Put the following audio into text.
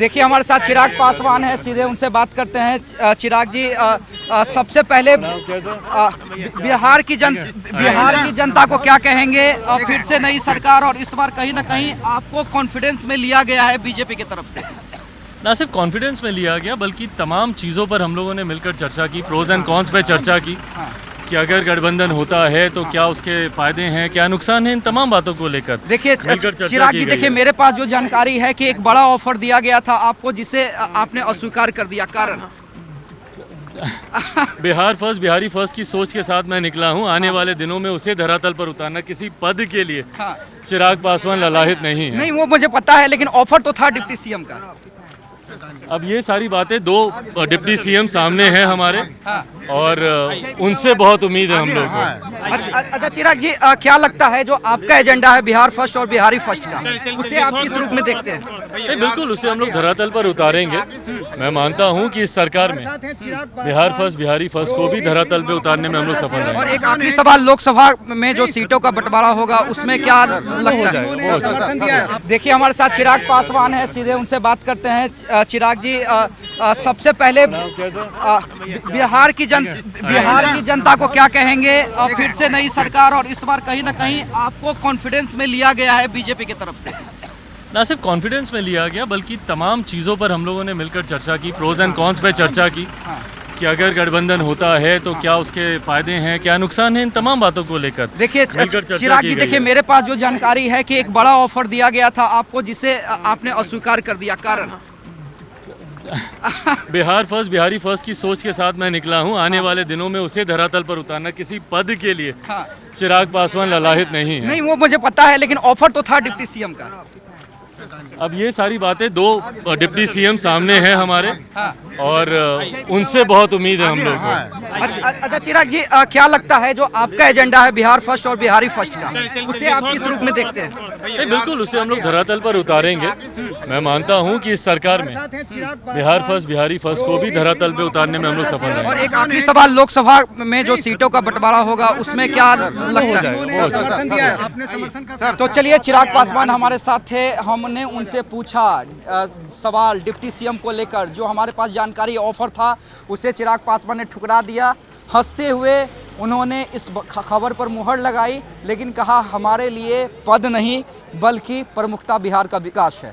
देखिए हमारे साथ चिराग पासवान है, सीधे उनसे बात करते हैं। चिराग जी, सबसे पहले बिहार की जनता को क्या कहेंगे? फिर से नई सरकार और इस बार कहीं ना कहीं आपको कॉन्फिडेंस में लिया गया है बीजेपी की तरफ से। ना सिर्फ कॉन्फिडेंस में लिया गया बल्कि तमाम चीज़ों पर हम लोगों ने मिलकर चर्चा की, प्रोज एंड कॉन्स पे चर्चा की कि अगर गठबंधन होता है तो क्या उसके फायदे हैं, क्या नुकसान हैं, इन तमाम बातों को लेकर देखिए चिराग जी, देखिए मेरे पास जो जानकारी है कि एक बड़ा ऑफर दिया गया था आपको, जिसे आपने अस्वीकार कर दिया। कारण बिहार फर्स्ट, बिहारी फर्स्ट की सोच के साथ मैं निकला हूं। आने वाले दिनों में उसे धरातल पर उतारना किसी पद के लिए चिराग पासवान ललाहित नहीं है। नहीं, वो मुझे पता है, लेकिन ऑफर तो था डिप्टी सीएम का। अब ये सारी बातें, दो डिप्टी सीएम सामने हैं हमारे, और उनसे बहुत उम्मीद है हम लोग को। अच्छा चिराग जी, क्या लगता है जो आपका एजेंडा है बिहार फर्स्ट और बिहारी फर्स्ट का, उसे आप किस रूप में देखते हैं? नहीं, बिल्कुल उसे हम लोग धरातल पर उतारेंगे। मैं मानता हूं कि इस सरकार में बिहार फर्स्ट, बिहारी फर्स्ट को भी धरातल पे उतारने में हम लोग सफल रहेंगे। और एक आखिरी सवाल, लोकसभा में जो सीटों का बंटवारा होगा उसमें क्या लगता है? देखिए हमारे साथ चिराग पासवान है, सीधे उनसे बात करते हैं। चिराग जी, सबसे पहले बिहार की जनता को क्या कहेंगे? फिर से नई सरकार और इस बार कहीं ना कहीं आपको कॉन्फिडेंस में लिया गया है बीजेपी की तरफ से। ना सिर्फ कॉन्फिडेंस में लिया गया बल्कि तमाम चीज़ों पर हम लोगों ने मिलकर चर्चा की, प्रोज एंड कॉन्स पे चर्चा की कि अगर गठबंधन होता है तो क्या उसके फायदे हैं, क्या नुकसान हैं, इन तमाम बातों को लेकर देखिए चिराग जी, देखिए मेरे पास जो जानकारी है कि एक बड़ा ऑफर दिया गया था आपको, जिसे आपने अस्वीकार कर दिया। कारण बिहार फर्स्ट, बिहारी फर्स्ट की सोच के साथ मैं निकला हूं। आने वाले दिनों में उसे धरातल पर उतारना किसी पद के लिए चिराग पासवान ललाहित नहीं है। नहीं, वो मुझे पता है, लेकिन ऑफर तो था डिप्टी सीएम का। अब ये सारी बातें, दो डिप्टी सीएम सामने हैं हमारे, और उनसे बहुत उम्मीद है हम लोग को। अच्छा चिराग जी, क्या लगता है जो आपका एजेंडा है बिहार फर्स्ट और बिहारी फर्स्ट का, उसे आप किस रूप में देखते हैं? नहीं, बिल्कुल उसे हम लोग धरातल पर उतारेंगे। मैं मानता हूं कि इस सरकार में बिहार फर्स्ट, बिहारी फर्स्ट को भी धरातल पे उतारने में हम लोग सफल रहेंगे। और एक आखिरी सवाल, लोकसभा में जो सीटों का बंटवारा होगा उसमें क्या लगता है? तो चलिए, चिराग पासवान हमारे साथ थे, हमने उनसे पूछा सवाल डिप्टी सीएम को लेकर। जो हमारे पास जानकारी ऑफर था उसे चिराग पासवान ने ठुकरा दिया। हंसते हुए उन्होंने इस खबर पर मुहर लगाई, लेकिन कहा हमारे लिए पद नहीं बल्कि प्रमुखता बिहार का विकास है।